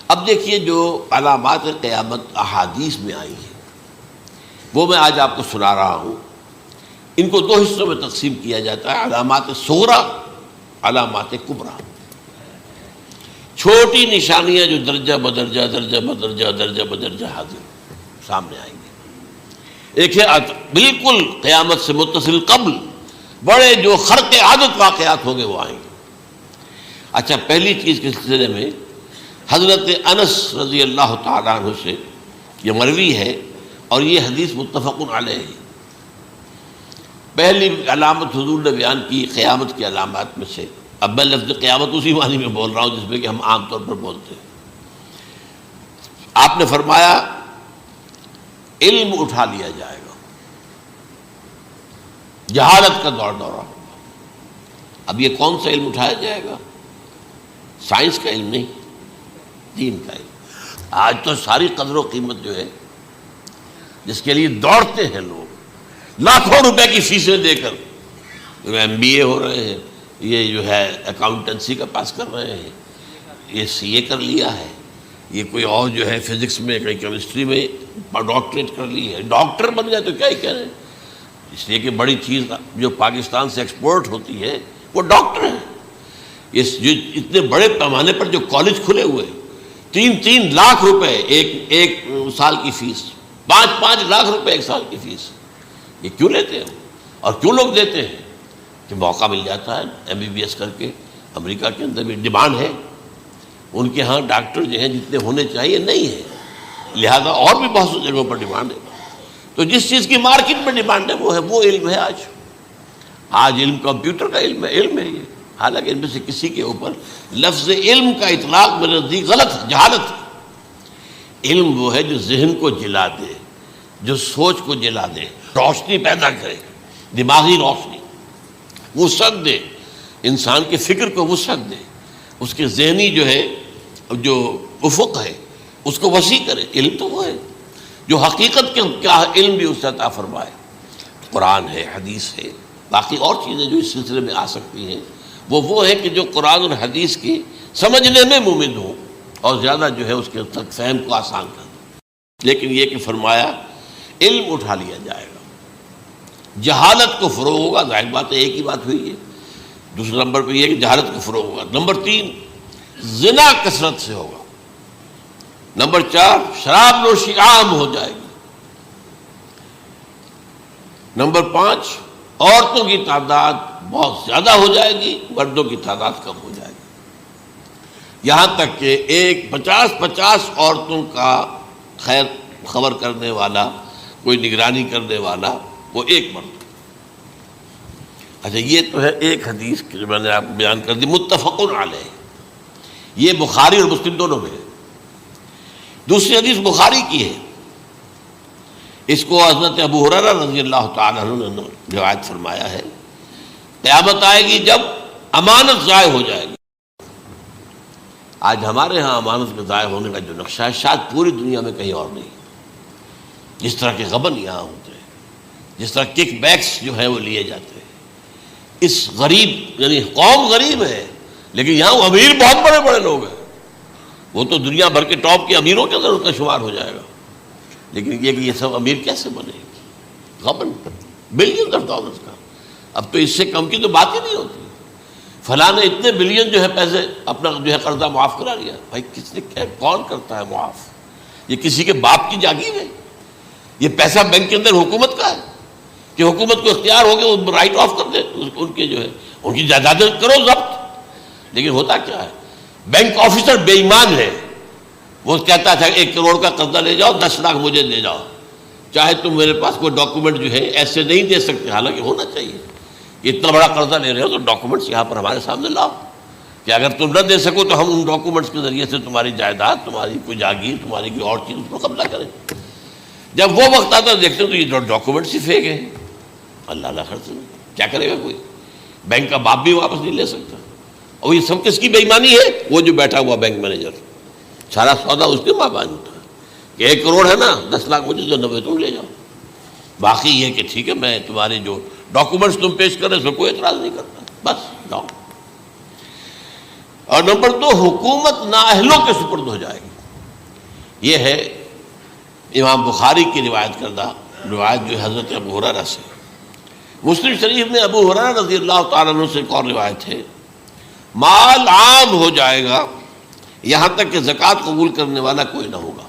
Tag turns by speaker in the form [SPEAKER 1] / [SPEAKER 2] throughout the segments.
[SPEAKER 1] اب دیکھیے جو علامات قیامت احادیث میں آئی ہیں وہ میں آج آپ کو سنا رہا ہوں. ان کو دو حصوں میں تقسیم کیا جاتا ہے، علامات صغریٰ، علامات کبریٰ. چھوٹی نشانیاں جو درجہ بدرجہ درجہ بدرجہ درجہ بدرجہ حاضر سامنے آئیں گے. ایک ہے بالکل قیامت سے متصل قبل بڑے جو خرق عادت واقعات ہوں گے وہ آئیں گے. اچھا، پہلی چیز کے سلسلے میں حضرت انس رضی اللہ تعالیٰ عنہ سے یہ مروی ہے اور یہ حدیث متفق علیہ ہے. پہلی علامت حضور نے بیان کی قیامت کی علامات میں سے. اب میں لفظ قیامت اسی معنی میں بول رہا ہوں جس میں کہ ہم عام طور پر بولتے ہیں. آپ نے فرمایا علم اٹھا لیا جائے گا، جہالت کا دورہ ہوگا. اب یہ کون سا علم اٹھایا جائے گا؟ سائنس کا علم نہیں، دین کا علم. آج تو ساری قدر و قیمت جو ہے جس کے لیے دوڑتے ہیں لوگ لاکھوں روپے کی فیسیں دے کر، MBA ہو رہے ہیں، یہ جو ہے اکاؤنٹنسی کا پاس کر رہے ہیں، یہ CA کر لیا ہے، یہ کوئی اور جو ہے فزکس میں کہیں کیمسٹری میں ڈاکٹریٹ کر لی ہے، ڈاکٹر بن جائے تو کیا ہی کہہ رہے ہیں. اس لیے کہ بڑی چیز جو پاکستان سے ایکسپورٹ ہوتی ہے وہ ڈاکٹر ہیں. جو اتنے بڑے پیمانے پر جو کالج کھلے ہوئے، 3 لاکھ روپے ایک سال کی فیس، 5 لاکھ روپے ایک سال کی فیس. یہ کیوں لیتے ہیں اور کیوں لوگ دیتے ہیں؟ کہ موقع مل جاتا ہے MBBS کر کے. امریکہ کے اندر بھی ڈیمانڈ ہے، ان کے ہاں ڈاکٹر جو ہیں جتنے ہونے چاہیے نہیں ہے، لہذا اور بھی بہت سی جگہوں پر ڈیمانڈ ہے. تو جس چیز کی مارکیٹ میں ڈیمانڈ ہے وہ علم ہے. آج علم کمپیوٹر کا علم ہے یہ. حالانکہ ان میں سے کسی کے اوپر لفظ علم کا اطلاق میرے نزدیک غلط ہے، جہالت ہے. علم وہ ہے جو ذہن کو جلا دے، جو سوچ کو جلا دے، روشنی پیدا کرے، دماغی روشنی، وسعت دے، انسان کے فکر کو وسعت دے، اس کے ذہنی جو ہے جو افق ہے اس کو وسیع کرے. علم تو وہ ہے جو حقیقت کے کیا علم بھی اس سے عطا فرمائے. قرآن ہے، حدیث ہے، باقی اور چیزیں جو اس سلسلے میں آ سکتی ہیں وہ ہے کہ جو قرآن اور حدیث کی سمجھنے میں مومن ہوں اور زیادہ جو ہے اس کے تک فہم کو آسان کر دیں. لیکن یہ کہ فرمایا علم اٹھا لیا جائے گا، جہالت کو فروغ ہوگا. ظاہر بات ہے ایک ہی بات ہوئی ہے. دوسرے نمبر پہ یہ کہ جہالت کو فروغ ہوگا. نمبر 3 زنا کثرت سے ہوگا. نمبر 4 شراب نوشی عام ہو جائے گی. نمبر 5 عورتوں کی تعداد بہت زیادہ ہو جائے گی، مردوں کی تعداد کم ہو جائے گی. یہاں تک کہ 50 عورتوں کا خیر خبر کرنے والا، کوئی نگرانی کرنے والا، وہ ایک مرد. اچھا، یہ تو ہے ایک حدیث جو میں نے آپ کو بیان کر دی، متفق علیہ. یہ بخاری اور مسلم دونوں میں ہے. دوسری حدیث بخاری کی ہے، اس کو حضرت ابو ہریرہ رضی اللہ تعالیٰ عنہ نے روایت فرمایا ہے. قیامت آئے گی جب امانت ضائع ہو جائے گی. آج ہمارے ہاں امانت کے ضائع ہونے کا جو نقشہ ہے شاید پوری دنیا میں کہیں اور نہیں. جس طرح کے غبن یہاں ہوتے ہیں، جس طرح کک بیکس جو ہے وہ لیے جاتے ہیں. اس غریب یعنی قوم غریب ہے لیکن یہاں وہ امیر بہت بڑے بڑے لوگ ہیں. وہ تو دنیا بھر کے ٹاپ کے امیروں کے اندر ان کا شمار ہو جائے گا. لیکن یہ کہ یہ سب امیر کیسے بنے؟ غبن بلین آف ڈالرز کا. اب تو اس سے کم کی تو بات ہی نہیں ہوتی. فلاں نے اتنے بلین جو ہے پیسے اپنا جو ہے قرضہ معاف کرا لیا. بھائی کس نے کون کرتا ہے معاف؟ یہ کسی کے باپ کی جاگیر ہے. یہ پیسہ بینک کے اندر حکومت کا ہے کہ حکومت کو اختیار ہو گیا وہ رائٹ آف کر دے ان کے جو ہے ان کی جائیدادیں کرو ضبط. لیکن ہوتا کیا ہے؟ بینک آفیسر بے ایمان ہے. وہ کہتا تھا 1 کروڑ کا قرضہ لے جاؤ، 10 لاکھ مجھے دے جاؤ، چاہے تم میرے پاس کوئی ڈاکومنٹ جو ہے ایسے نہیں دے سکتے. حالانکہ ہونا چاہیے کہ اتنا بڑا قرضہ لے رہے ہو تو ڈاکومنٹس یہاں پر ہمارے سامنے لاؤ کہ اگر تم نہ دے سکو تو ہم ان ڈاکومنٹس کے ذریعے سے تمہاری جائیداد، تمہاری کوئی جاگیر، تمہاری کوئی اور چیز اس کو قبضہ کریں. جب وہ وقت آتا دیکھتے تو یہ ڈاکومنٹس ہی فیک ہیں. اللہ خرچ کیا کرے گا کوئی؟ بینک کا باپ بھی واپس نہیں لے سکتا. اور یہ سب کس کی بے ایمانی ہے؟ وہ جو بیٹھا ہوا بینک مینیجر، سارا سودا اس کے ماں باپ ہوتا ہے کہ 1 کروڑ ہے نا، 10 لاکھ مجھے تو 90 تم لے جاؤ. باقی یہ کہ ٹھیک ہے میں تمہارے جو ڈاکومنٹس تم پیش کر رہے اس میں کوئی اعتراض نہیں کرتا، بس جاؤ. اور نمبر 2 حکومت نااہلوں کے سپرد ہو جائے گی. یہ ہے امام بخاری کی روایت کردہ روایت جو حضرت ابو ہریرہ سے. مسلم شریف میں ابو ہریرہ رضی اللہ تعالیٰ عنہ سے ایک اور روایت ہے، مال عام ہو جائے گا یہاں تک کہ زکوٰۃ قبول کرنے والا کوئی نہ ہوگا.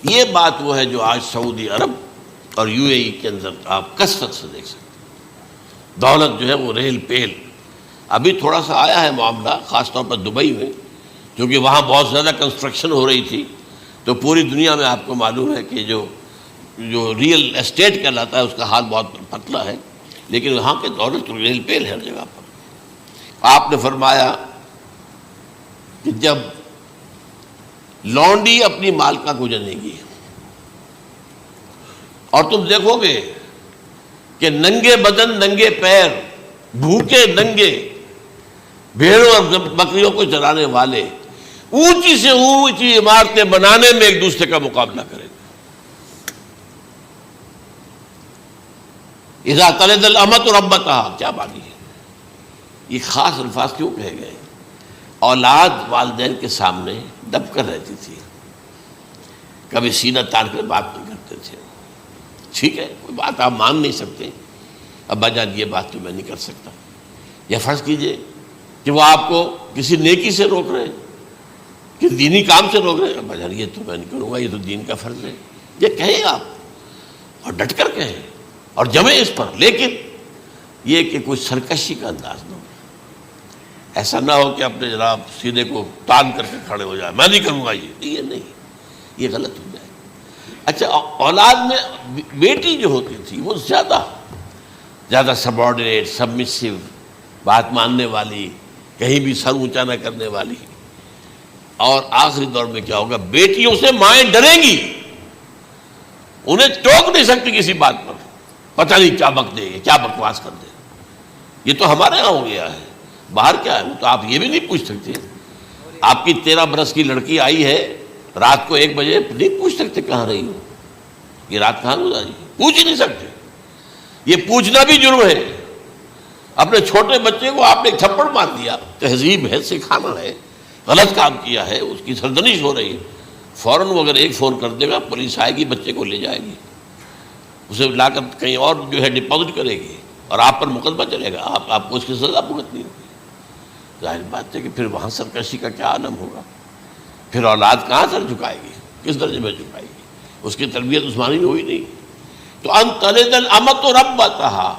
[SPEAKER 1] یہ بات وہ ہے جو آج سعودی عرب اور یو اے ای کے اندر آپ کثرت سے دیکھ سکتے ہیں. دولت جو ہے وہ ریل پیل. ابھی تھوڑا سا آیا ہے معاملہ خاص طور پر دبئی میں، کیونکہ وہاں بہت زیادہ کنسٹرکشن ہو رہی تھی، تو پوری دنیا میں آپ کو معلوم ہے کہ جو ریئل اسٹیٹ کہلاتا ہے اس کا حال بہت پتلا ہے، لیکن وہاں کے دولت ریل پیل ہے ہر جگہ پر. آپ نے فرمایا کہ جب لونڈی اپنی مالکہ کو جنے گی اور تم دیکھو گے کہ ننگے بدن ننگے پیر بھوکے ننگے بھیڑوں اور بکریوں کو چرانے والے اونچی سے اونچی عمارتیں بنانے میں ایک دوسرے کا مقابلہ کریں گے. اذا تلد الامۃ ربتها، کیا بات ہے؟ یہ خاص الفاظ کیوں کہے گئے؟ اولاد والدین کے سامنے دب کر رہتی تھی، کبھی سینہ تان کر بات نہیں کرتے تھے. ٹھیک ہے، کوئی بات آپ مان نہیں سکتے، ابا جان یہ بات تو میں نہیں کر سکتا. یا فرض کیجئے کہ وہ آپ کو کسی نیکی سے روک رہے ہیں، کسی دینی کام سے روک رہے ہیں، ابا جان یہ تو میں نہیں کروں گا، یہ تو دین کا فرض ہے. یہ کہیں آپ اور ڈٹ کر کہیں اور جمیں اس پر، لیکن یہ کہ کوئی سرکشی کا انداز نہ ہو. ایسا نہ ہو کہ اپنے جناب سینے کو تان کر کے کھڑے ہو جائے، میں نہیں کروں گا یہ نہیں، یہ غلط ہو جائے. اچھا، اولاد میں بیٹی جو ہوتی تھی وہ زیادہ سبارڈینیٹ، سبمسو، بات ماننے والی، کہیں بھی سر اونچا نہ کرنے والی. اور آخری دور میں کیا ہوگا؟ بیٹیوں سے مائیں ڈریں گی، انہیں ٹوک نہیں سکتی کسی بات پر، پتہ نہیں کیا بک دے گے، کیا بکواس کر دے. یہ تو ہمارے یہاں ہو گیا ہے، باہر کیا ہے تو آپ یہ بھی نہیں پوچھ سکتے. آپ کی 13 برس کی لڑکی آئی ہے رات کو 1 بجے، نہیں پوچھ سکتے کہاں رہی ہو، یہ رات کہاں گزاری، پوچھ ہی نہیں سکتے. یہ پوچھنا بھی جرم ہے. اپنے چھوٹے بچے کو آپ نے ایک تھپڑ مار دیا، تہذیب ہے، سکھانا ہے، غلط کام کیا ہے، اس کی سرزنش ہو رہی ہے، فوراً وہ اگر ایک فون کر دے گا پولیس آئے گی، بچے کو لے جائے گی، اسے لا کر کہیں اور جو ہے ڈپازٹ کرے گی اور آپ پر مقدمہ چلے گا، آپ کو اس کی سزا بھگتنی ہوگی. ظاہر بات ہے کہ پھر وہاں سرکشی کا کیا عالم ہوگا. پھر اولاد کہاں سر جھکائے گی، کس درجے میں جھکائے گی؟ اس کی تربیت عثمانی میں ہوئی نہیں. تو ان تلد الامۃ ربتہا،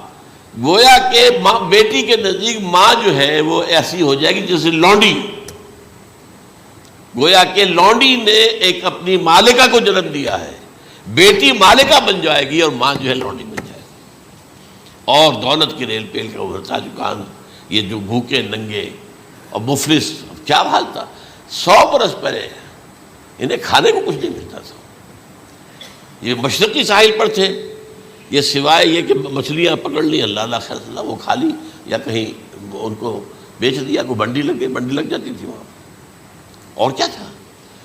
[SPEAKER 1] گویا کہ بیٹی کے نزدیک ماں جو ہے وہ ایسی ہو جائے گی جیسے لونڈی. گویا کہ لونڈی نے ایک اپنی مالکہ کو جنم دیا ہے، بیٹی مالکہ بن جائے گی اور ماں جو ہے لونڈی بن جائے گی. اور دولت کی ریل پیل کا ابھرتا دکان، یہ جو بھوکے ننگے اور مفلس، کیا حال تھا 100 برس پہلے، انہیں کھانے کو کچھ نہیں ملتا تھا. یہ مشرقی ساحل پر تھے، یہ سوائے یہ کہ مچھلیاں پکڑ لی، اللہ خیر اللہ وہ کھا لی، یا کہیں ان کو بیچ دیا، کوئی بنڈی لگ جاتی تھی وہاں، اور کیا تھا.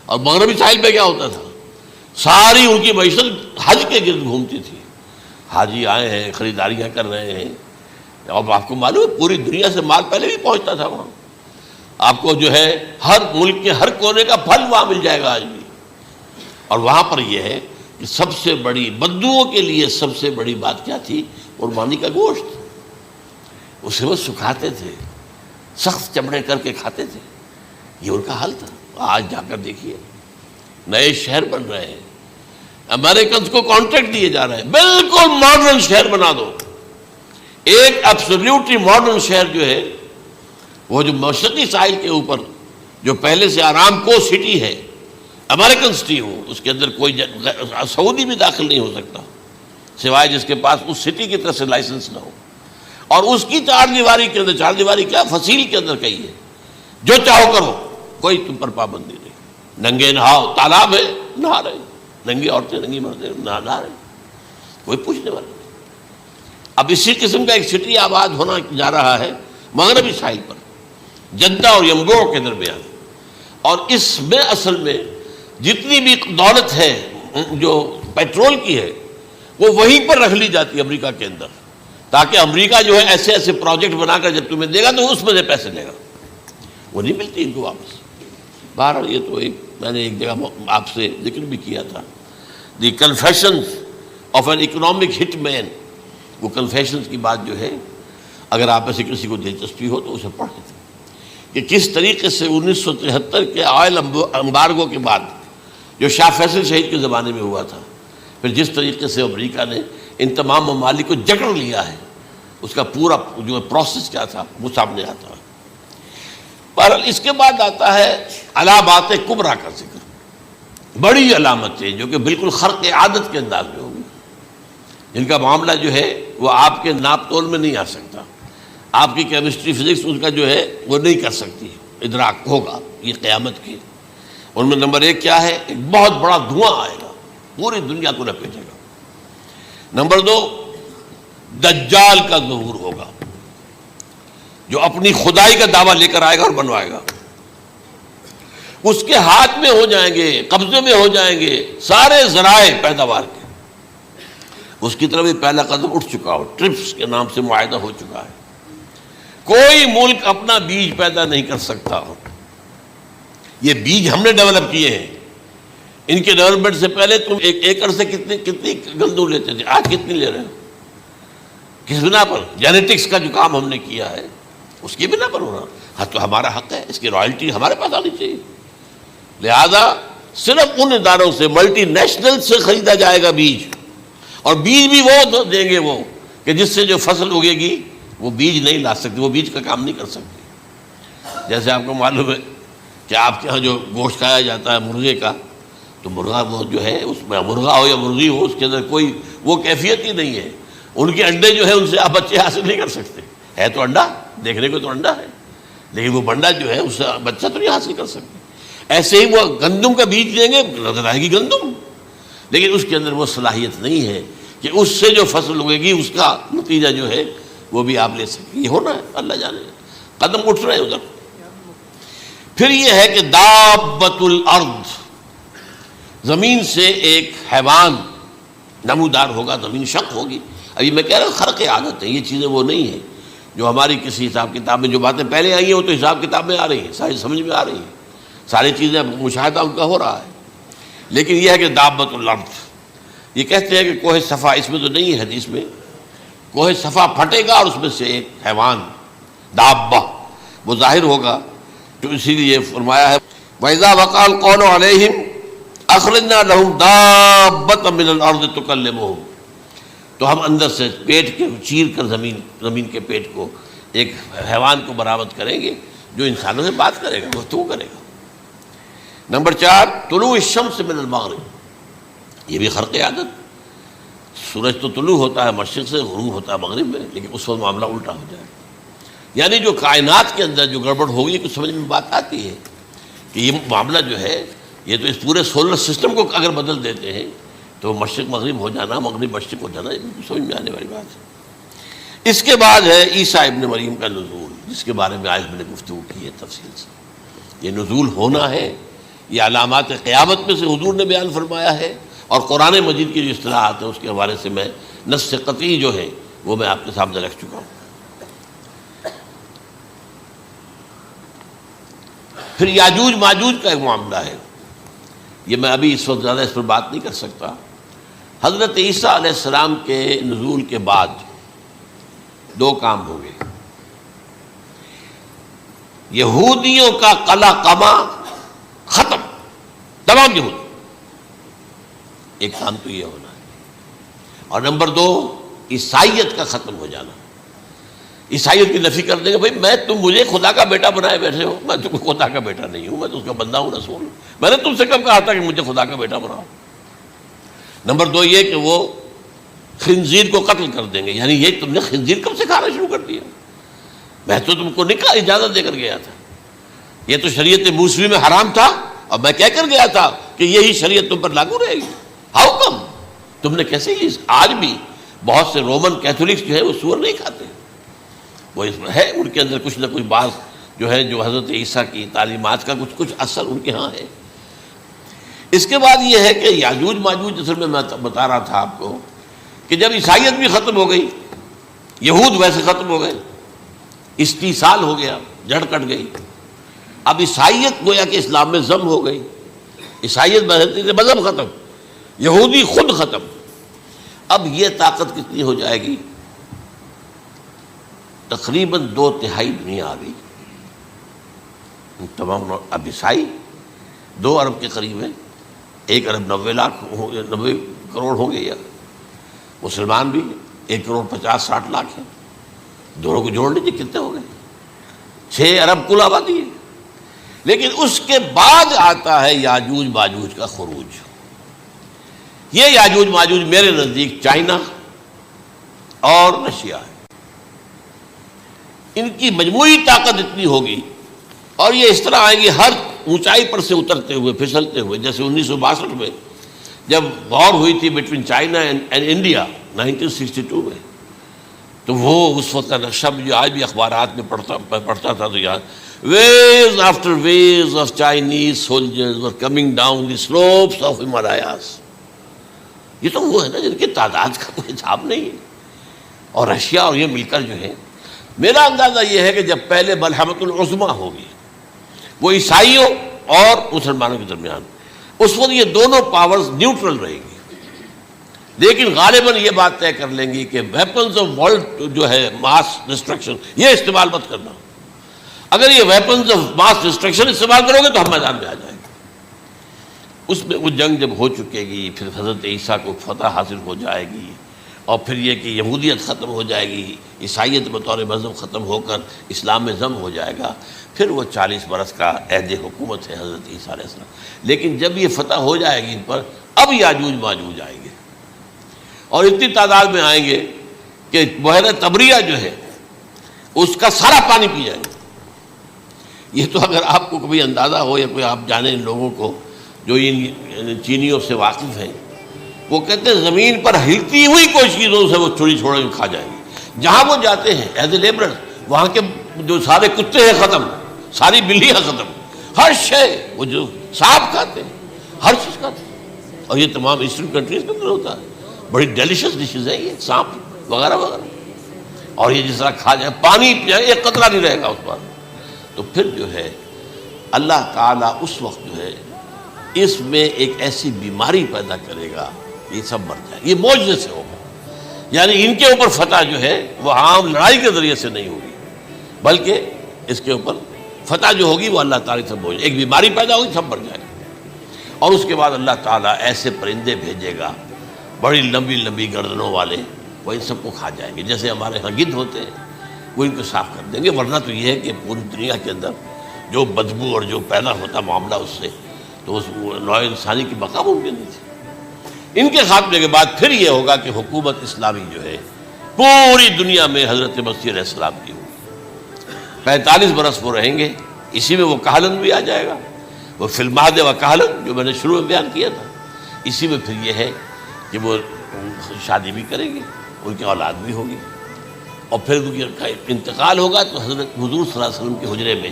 [SPEAKER 1] اور مغربی ساحل پہ کیا ہوتا تھا؟ ساری ان کی معیشت حج کے گرد گھومتی تھی. حاجی آئے ہیں، خریداریاں کر رہے ہیں، اور آپ کو معلوم ہے پوری دنیا سے مال پہلے بھی پہنچتا تھا وہاں. آپ کو جو ہے ہر ملک کے ہر کونے کا پھل وہاں مل جائے گا آج بھی. اور وہاں پر یہ ہے کہ سب سے بڑی بدوؤں کے لیے سب سے بڑی بات کیا تھی؟ قربانی کا گوشت. اسے وہ سکھاتے تھے، سخت چمڑے کر کے کھاتے تھے. یہ ان کا حل تھا. آج جا کر دیکھیے نئے شہر بن رہے ہیں، امریکنز کو کانٹریکٹ دیے جا رہے ہیں، بالکل ماڈرن شہر بنا دو. ایک ایبسلیوٹلی ماڈرن شہر جو ہے وہ جو مشرقی ساحل کے اوپر جو پہلے سے آرام کو سٹی ہے، امریکن سٹی ہو، اس کے اندر کوئی سعودی بھی داخل نہیں ہو سکتا سوائے جس کے پاس اس سٹی کی طرف سے لائسنس نہ ہو. اور اس کی 4 دیواری کے اندر، 4 دیواری کیا فصیل کے اندر کہی ہے، جو چاہو کرو، کوئی تم پر پابندی نہیں. ننگے نہاؤ، تالاب ہے نہا رہے، ننگی عورتیں ننگی مردیں نہا رہے، کوئی پوچھنے والا نہیں. اب اسی قسم کا ایک سٹی آباد ہونا جا رہا ہے مغربی ساحل پر، جدہ اور ینبوع کے درمیان. اور اس میں اصل میں جتنی بھی دولت ہے جو پیٹرول کی ہے وہ وہیں پر رکھ لی جاتی ہے امریکہ کے اندر، تاکہ امریکہ جو ہے ایسے ایسے پروجیکٹ بنا کر جب تمہیں دے گا تو اس میں سے پیسے لے گا، وہ نہیں ملتی ان کو واپس. بہرحال یہ تو میں نے ایک جگہ آپ سے ذکر بھی کیا تھا، دی کنفیشنز آف این اکنامک ہٹ مین. وہ کنفیشنز کی بات جو ہے، اگر آپ میں سے کسی کو دلچسپی ہو تو اسے پڑھیں کہ کس طریقے سے 1973 کے آئل امبارگو کے بعد جو شاہ فیصل شہید کے زمانے میں ہوا تھا، پھر جس طریقے سے امریکہ نے ان تمام ممالک کو جکڑ لیا ہے، اس کا پورا جو پروسیس کیا تھا وہ سامنے آتا ہے. بہرحال اس کے بعد آتا ہے علامات کبریٰ کا ذکر، بڑی علامتیں جو کہ بالکل خرق عادت کے انداز میں ہوگی، جن کا معاملہ جو ہے وہ آپ کے ناپ تول میں نہیں آ سکتا، آپ کی کیمسٹری فزکس اس کا جو ہے وہ نہیں کر سکتی، ادراک ہوگا یہ قیامت کی. ان میں نمبر 1 کیا ہے؟ ایک بہت بڑا دھواں آئے گا، پوری دنیا کو لپیٹے گا. نمبر 2 دجال کا ظہور ہوگا، جو اپنی خدائی کا دعویٰ لے کر آئے گا اور بنوائے گا. اس کے ہاتھ میں ہو جائیں گے، قبضے میں ہو جائیں گے سارے ذرائع پیداوار کے. اس کی طرف بھی پہلا قدم اٹھ چکا ہو، ٹرپس کے نام سے معاہدہ ہو چکا ہے. کوئی ملک اپنا بیج پیدا نہیں کر سکتا ہو. یہ بیج ہم نے ڈیولپ کیے ہیں. ان کے ڈیولپمنٹ سے پہلے تم ایک ایکڑ سے کتنی گندم لیتے تھے، آج کتنی لے رہے ہو؟ کس بنا پر؟ جینیٹکس کا جو کام ہم نے کیا ہے اس کی بنا پر ہو رہا. ہاں تو ہمارا حق ہے، اس کی رائلٹی ہمارے پاس آنی چاہیے. لہذا صرف ان اداروں سے، ملٹی نیشنل سے خریدا جائے گا بیج، اور بیج بھی وہ دیں گے وہ کہ جس سے جو فصل اگے گی وہ بیج نہیں لا سکتی، وہ بیج کا کام نہیں کر سکتی. جیسے آپ کو معلوم ہے کہ آپ کے ہاں جو گوشت کھایا جاتا ہے مرغے کا، تو مرغا وہ جو ہے اس میں مرغا ہو یا مرغی ہو، اس کے اندر کوئی وہ کیفیت ہی نہیں ہے. ان کے انڈے جو ہے ان سے آپ بچے حاصل نہیں کر سکتے. ہے تو انڈا، دیکھنے کو تو انڈا ہے، لیکن وہ بنڈا جو ہے اس سے بچہ تو نہیں حاصل کر سکتے. ایسے ہی وہ گندم کا بیج دیں گے، نظر آئے گی گندم، لیکن اس کے اندر وہ صلاحیت نہیں ہے کہ اس سے جو فصل اگے گی اس کا نتیجہ جو ہے وہ بھی آپ لے سکیں. یہ ہونا ہے، اللہ جانے، قدم اٹھ رہے ہیں ادھر. پھر یہ ہے کہ دابۃ الارض، زمین سے ایک حیوان نمودار ہوگا، زمین شق ہوگی. ابھی میں کہہ رہا ہوں خرق عادت ہے، یہ چیزیں وہ نہیں ہیں جو ہماری کسی حساب کتاب میں جو باتیں پہلے آئی ہیں وہ تو حساب کتاب میں آ رہی ہیں، ساری سمجھ میں آ رہی ہیں، ساری چیزیں مشاہدہ ان کا ہو رہا ہے. لیکن یہ ہے کہ دابۃ الارض، یہ کہتے ہیں کہ کوہ صفا، اس میں تو نہیں ہے حدیث میں، کوہ صفا پھٹے گا اور اس میں سے ایک حیوان دابہ وہ ظاہر ہوگا. تو اسی لیے فرمایا ہے وَإِذَا وَقَعَ الْقَوْلُ عَلَيْهِمْ أَخْرَجْنَا لَهُمْ دَابَّةً مِّنَ الْأَرْضِ تُكَلِّمُهُمْ. تو ہم اندر سے پیٹ کے چیر کر زمین کے پیٹ کو ایک حیوان کو برآمد کریں گے جو انسانوں سے بات کرے گا، گفتگو کرے گا. نمبر 4 طلوع الشمس من المغرب، یہ بھی خرق عادت. سورج تو طلوع ہوتا ہے مشرق سے، غروب ہوتا ہے مغرب میں، لیکن اس وقت معاملہ الٹا ہو جائے. یعنی جو کائنات کے اندر جو گڑبڑ ہوگی کچھ سمجھ میں بات آتی ہے کہ یہ معاملہ جو ہے یہ تو اس پورے سولر سسٹم کو اگر بدل دیتے ہیں تو مشرق مغرب ہو جانا، مغرب مشرق ہو جانا، یہ سمجھ میں آنے والی بات ہے. اس کے بعد ہے عیسیٰ ابن مریم کا نزول، جس کے بارے میں آج میں نے گفتگو کی ہے تفصیل سے. یہ نزول ہونا ہے، یہ علامات قیامت میں سے حضور نے بیان فرمایا ہے، اور قرآن مجید کی جو اصطلاحات ہیں اس کے حوالے سے میں نص قطعی جو ہے وہ میں آپ کے سامنے رکھ چکا ہوں. پھر یاجوج ماجوج کا ایک معاملہ ہے، یہ میں ابھی اس وقت زیادہ اس پر بات نہیں کر سکتا. حضرت عیسیٰ علیہ السلام کے نزول کے بعد 2 کام ہو گئے. یہودیوں کا قلع قمع ختم، تمام یہود، ایک کام تو یہ ہونا ہے. اور نمبر 2 عیسائیت کا ختم ہو جانا. عیسائیت کی نفی کر دیں گے، بھائی تم مجھے خدا کا بیٹا بنائے بیٹھے ہو، میں تم خدا کا بیٹا نہیں ہوں، میں تو اس کا بندہ ہوں، رسول ہوں. میں نے تم سے کب کہا تھا کہ مجھے خدا کا بیٹا بناؤ. نمبر 2 یہ کہ وہ خنزیر کو قتل کر دیں گے، یعنی یہ تم نے خنزیر کب سے کھانا شروع کر دیا؟ میں تو تم کو نکاح اجازت دے کر گیا تھا، یہ تو شریعت موسوی میں حرام تھا، اور میں کہہ کر گیا تھا کہ یہی شریعت تم پر لاگو رہے گی. How come? تم نے کیسے یہ؟ آج بھی بہت سے رومن کیتھولکس جو ہے وہ سور نہیں کھاتے، وہ اس میں ہے ان کے اندر کچھ نہ کچھ بات جو ہے جو حضرت عیسیٰ کی تعلیمات کا کچھ اثر ان کے ہاں ہے. اس کے بعد یہ ہے کہ یاجوج ماجوج اصل میں بتا رہا تھا آپ کو کہ جب عیسائیت بھی ختم ہو گئی، یہود ویسے ختم ہو گئے، استیصال ہو گیا، جڑ کٹ گئی، اب عیسائیت گویا کہ اسلام میں ضم ہو گئی، عیسائیت مذہب ختم، یہودی خود ختم. اب یہ طاقت کتنی ہو جائے گی؟ تقریباً 2/3 دنیا آ گئی. تمام اب عیسائی 2 ارب کے قریب ہے، 1 ارب 90 کروڑ ہوں گے، یا مسلمان بھی 1 کروڑ 50-60 لاکھ ہیں. دونوں کو جوڑ لیجیے کتنے ہو گئے؟ 6 ارب کل آبادی ہے. لیکن اس کے بعد آتا ہے یاجوج ماجوج کا خروج. یہ یاجوج ماجوج میرے نزدیک چائنا اور رشیا ہے. ان کی مجموعی طاقت اتنی ہوگی اور یہ اس طرح آئیں گے ہر اونچائی پر سے اترتے ہوئے، پھسلتے ہوئے. جیسے 1962 میں جب وار ہوئی تھی بٹوین چائنا اینڈ انڈیا 1962 میں، تو وہ اس وقت کا نقشہ جو آج بھی اخبارات میں پڑھتا تھا تو یاد، waves after waves of Chinese soldiers were coming down the slopes of Himalayas. یہ تو وہ ہے نا جن کی تعداد کا کوئی حساب نہیں ہے. اور رشیا اور یہ مل کر جو ہے، میرا اندازہ یہ ہے کہ جب پہلے ملحمۃ العظمیٰ ہوگی وہ عیسائیوں اور مسلمانوں کے درمیان، اس وقت یہ دونوں پاورز نیوٹرل رہیں گی. لیکن غالباً یہ بات طے کر لیں گی کہ ویپنز آف ورلڈ جو ہے ماس ڈسٹرکشن، یہ استعمال مت کرنا. اگر یہ ویپنز آف ماس ڈسٹرکشن استعمال کرو گے تو ہم میدان میں آ جائیں گے. اس میں وہ جنگ جب ہو چکے گی، پھر حضرت عیسیٰ کو فتح حاصل ہو جائے گی، اور پھر یہ کہ یہودیت ختم ہو جائے گی، عیسائیت بطور مذہب ختم ہو کر اسلام میں ضم ہو جائے گا. پھر وہ 40 برس کا عہد حکومت ہے حضرت عیسیٰ علیہ السلام. لیکن جب یہ فتح ہو جائے گی ان پر، اب یاجوج ماجوج آئیں گے اور اتنی تعداد میں آئیں گے کہ بحیرہ طبریہ جو ہے اس کا سارا پانی پی جائے گا. یہ تو اگر آپ کو کبھی اندازہ ہو یا کوئی آپ جانیں ان لوگوں کو جو ان چینیوں سے واقف ہیں، وہ کہتے ہیں زمین پر ہلتی ہوئی کوئی چیزوں سے وہ چوری چھوڑ کے کھا جائیں گے. جہاں وہ جاتے ہیں ایز اے لیبرر، وہاں کے جو سارے کتے ہیں ختم، ساری بلیاں ختم، ہر شے، وہ جو سانپ کھاتے ہیں، ہر چیز کھاتے ہیں. اور یہ تمام ایسٹرن کنٹریز کے اندر ہوتا ہے. بڑی ڈیلیشس ڈشز ہیں یہ سانپ وغیرہ وغیرہ. اور یہ جس طرح کھا جائے، پانی پی جائے، ایک قطرہ نہیں رہے گا اس پر. تو پھر جو ہے اللہ تعالیٰ اس وقت جو ہے اس میں ایک ایسی بیماری پیدا کرے گا، یہ سب مر جائے. یہ معجزے سے ہوگا. یعنی ان کے اوپر فتح جو ہے وہ عام لڑائی کے ذریعے سے نہیں ہوگی، بلکہ اس کے اوپر فتح جو ہوگی وہ اللہ تعالیٰ سے ہوگی. ایک بیماری پیدا ہوگی، سب مر جائے گا. اور اس کے بعد اللہ تعالیٰ ایسے پرندے بھیجے گا بڑی لمبی لمبی گردنوں والے، وہ ان سب کو کھا جائیں گے. جیسے ہمارے ہاں گدھ ہوتے ہیں، وہ ان کو صاف کر دیں گے. ورنہ تو یہ ہے کہ پوری دنیا کے اندر جو بدبو اور جو پیدا ہوتا معاملہ اس سے، تو اس نوع انسانی کی بقا ممکن نہیں تھی. ان کے خاتمے کے بعد پھر یہ ہوگا کہ حکومت اسلامی جو ہے پوری دنیا میں حضرت مسیح علیہ السلام کی ہوگی. 45 برس وہ رہیں گے. اسی میں وہ کہلن بھی آ جائے گا، وہ فی المہد و کہلن جو میں نے شروع میں بیان کیا تھا. اسی میں پھر یہ ہے کہ وہ شادی بھی کریں گے، ان کی اولاد بھی ہوگی، اور پھر ان کا انتقال ہوگا تو حضرت حضور صلی اللہ علیہ وسلم کے حجرے میں،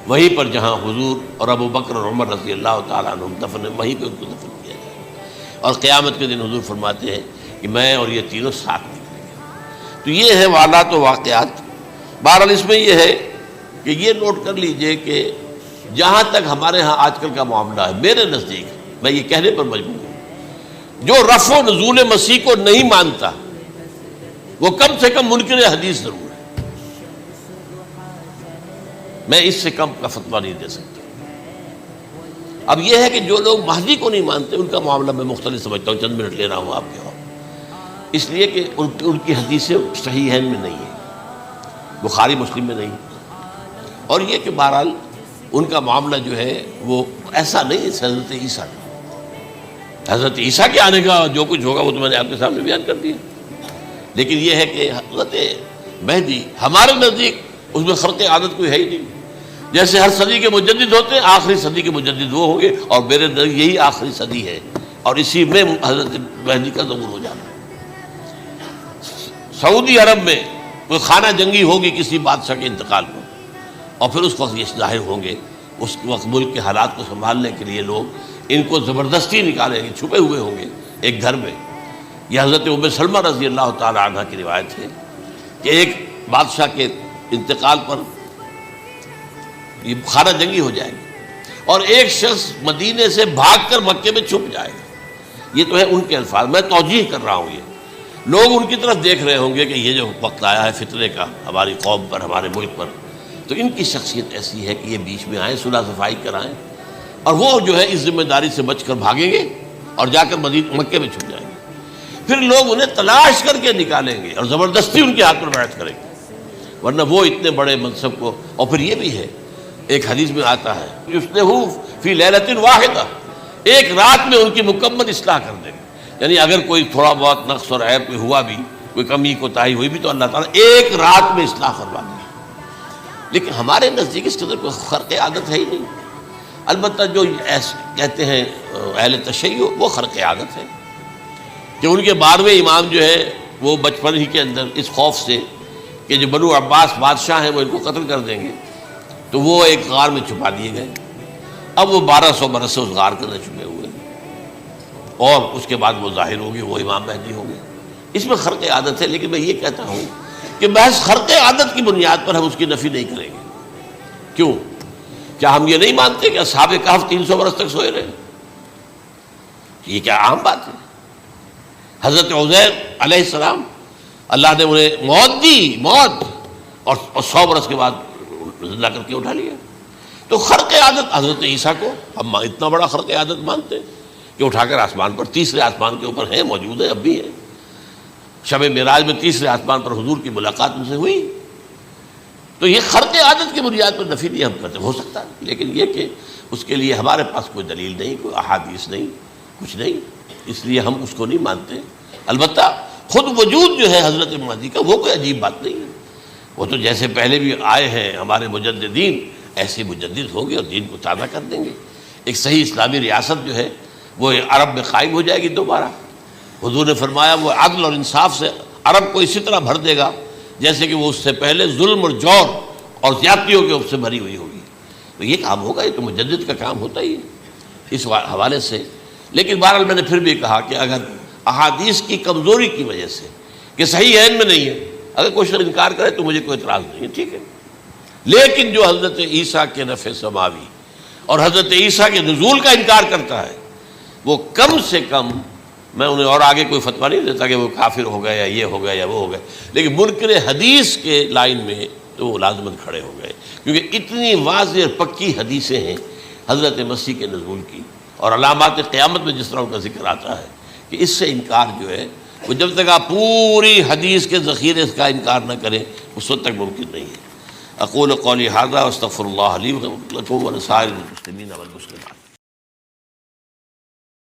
[SPEAKER 1] وہیں پر جہاں حضور اور ابو بکر اور عمر رضی اللہ تعالیٰ عنہم دفن، وہیں پہ ان کو دفن کیا جائے گا. اور قیامت کے دن حضور فرماتے ہیں کہ میں اور یہ تینوں ساتھ نکلیں گے. تو یہ ہے والات و واقعات. بہرحال اس میں یہ ہے کہ یہ نوٹ کر لیجئے کہ جہاں تک ہمارے ہاں آج کل کا معاملہ ہے، میرے نزدیک میں یہ کہنے پر مجبور ہوں، جو رفع و نزول مسیح کو نہیں مانتا وہ کم سے کم منکر حدیث ضرور ہے. میں اس سے کم کا فتویٰ نہیں دے سکتا. اب یہ ہے کہ جو لوگ مہدی کو نہیں مانتے ان کا معاملہ میں مختلف سمجھتا ہوں. چند منٹ لے رہا ہوں آپ کے اور اس لیے کہ ان کی حدیثیں صحیحین میں نہیں ہیں، بخاری مسلم میں نہیں. اور یہ کہ بہرحال ان کا معاملہ جو ہے وہ ایسا نہیں ہے حضرت عیسیٰ کا. حضرت عیسیٰ کے آنے کا جو کچھ ہوگا وہ تو میں نے آپ کے سامنے بیان کر دیا. لیکن یہ ہے کہ حضرت مہدی ہمارے نزدیک اس میں خرق عادت کوئی ہے ہی نہیں. جیسے ہر صدی کے مجدد ہوتے ہیں، آخری صدی کے مجدد وہ ہوں گے، اور میرے نزدیک یہی آخری صدی ہے اور اسی میں حضرت مہدی کا ظہور ہو جانا. سعودی عرب میں کوئی خانہ جنگی ہوگی کسی بادشاہ کے انتقال پر، اور پھر اس وقت یہ ظاہر ہوں گے. اس وقت ملک کے حالات کو سنبھالنے کے لیے لوگ ان کو زبردستی نکالیں گے، چھپے ہوئے ہوں گے ایک گھر میں. یہ حضرت ام سلمہ رضی اللہ تعالی عنہ کی روایت ہے کہ ایک بادشاہ کے انتقال پر یہ خانہ جنگی ہو جائے گی، اور ایک شخص مدینے سے بھاگ کر مکے میں چھپ جائے گا۔ یہ تو ہے ان کے الفاظ، میں توجیہ کر رہا ہوں۔ یہ لوگ ان کی طرف دیکھ رہے ہوں گے کہ یہ جو وقت آیا ہے فتنے کا ہماری قوم پر، ہمارے ملک پر، تو ان کی شخصیت ایسی ہے کہ یہ بیچ میں آئیں، صلح صفائی کرائیں، اور وہ جو ہے اس ذمہ داری سے بچ کر بھاگیں گے اور جا کر مکے میں چھپ جائیں گے۔ پھر لوگ انہیں تلاش کر کے نکالیں گے اور زبردستی ان کے ہاتھ پر بیعت کریں گے، ورنہ وہ اتنے بڑے منصب کو۔ اور پھر یہ بھی ہے، ایک حدیث میں آتا ہے یصلحوا فی لیلۃ واحدہ، ایک رات میں ان کی مکمل اصلاح کر دیں گے۔ یعنی اگر کوئی تھوڑا بہت نقص اور عیب کوئی ہوا بھی، کوئی کمی کوتاہی ہوئی بھی، تو اللہ تعالیٰ ایک رات میں اصلاح کروا دیں گے۔ لیکن ہمارے نزدیک اس کے اندر کوئی خرق عادت ہے ہی نہیں۔ البتہ جو کہتے ہیں اہل تشیع، وہ خرق عادت ہے کہ ان کے 12ویں امام جو ہے وہ بچپن ہی کے اندر اس خوف سے کہ جو بنو عباس بادشاہ ہیں وہ ان کو قتل کر دیں گے، تو وہ ایک غار میں چھپا دیے گئے۔ اب وہ 1200 برس سے اس غار کے اندر چھپے ہوئے، اور اس کے بعد وہ ظاہر ہوگی، وہ امام مہدی ہوں گے۔ اس میں خرق عادت ہے، لیکن میں یہ کہتا ہوں کہ محض خرق عادت کی بنیاد پر ہم اس کی نفی نہیں کریں گے۔ کیوں؟ کیا ہم یہ نہیں مانتے کہ اصحاب کہف 300 برس تک سوئے رہے؟ یہ کیا عام بات ہے؟ حضرت عزیر علیہ السلام، اللہ نے انہیں موت دی، موت، اور 100 برس کے بعد زندہ کر کے اٹھا لیا۔ تو خرق عادت حضرت عیسیٰ کو ہم اتنا بڑا خرق عادت مانتے ہیں کہ اٹھا کر آسمان پر، تیسرے آسمان کے اوپر ہیں، موجود ہیں، اب بھی ہیں۔ شب معراج میں تیسرے آسمان پر حضور کی ملاقات ان سے ہوئی۔ تو یہ خرق عادت کی بنیاد پر نفی نہیں ہم کرتے، ہو سکتا ہے، لیکن یہ کہ اس کے لیے ہمارے پاس کوئی دلیل نہیں، کوئی احادیث نہیں، کچھ نہیں، اس لیے ہم اس کو نہیں مانتے۔ البتہ خود وجود جو ہے حضرت مہدی کا، وہ کوئی عجیب بات نہیں ہے، وہ تو جیسے پہلے بھی آئے ہیں ہمارے مجددین، ایسے مجدد ہوں گے اور دین کو تازہ کر دیں گے۔ ایک صحیح اسلامی ریاست جو ہے وہ عرب میں قائم ہو جائے گی دوبارہ۔ حضور نے فرمایا وہ عدل اور انصاف سے عرب کو اسی طرح بھر دے گا جیسے کہ وہ اس سے پہلے ظلم اور جور اور زیادتیوں کے سے بھری ہوئی ہوگی۔ تو یہ کام ہوگا، یہ تو مجدد کا کام ہوتا ہی ہے اس حوالے سے۔ لیکن بہرحال میں نے پھر بھی کہا کہ اگر احادیث کی کمزوری کی وجہ سے کہ صحیح عین میں نہیں ہے، اگر کوئی شخص انکار کرے تو مجھے کوئی اعتراض نہیں ہے، ٹھیک ہے۔ لیکن جو حضرت عیسیٰ کے نفع سماوی اور حضرت عیسیٰ کے نزول کا انکار کرتا ہے، وہ کم سے کم، میں انہیں اور آگے کوئی فتویٰ نہیں دیتا کہ وہ کافر ہو گئے یا یہ ہو گئے یا وہ ہو گئے، لیکن منکر حدیث کے لائن میں تو وہ لازماً کھڑے ہو گئے، کیونکہ اتنی واضح اور پکی حدیثیں ہیں حضرت مسیح کے نزول کی، اور علامات قیامت میں جس طرح ان کا ذکر آتا ہے کہ اس سے انکار جو ہے وہ جب تک آپ پوری حدیث کے ذخیرے کا انکار نہ کریں اس وقت تک ممکن نہیں ہے۔ اقول قولی ھذا واستغفر اللہ لی ولکم ولسائر المسلمین والمسلمات۔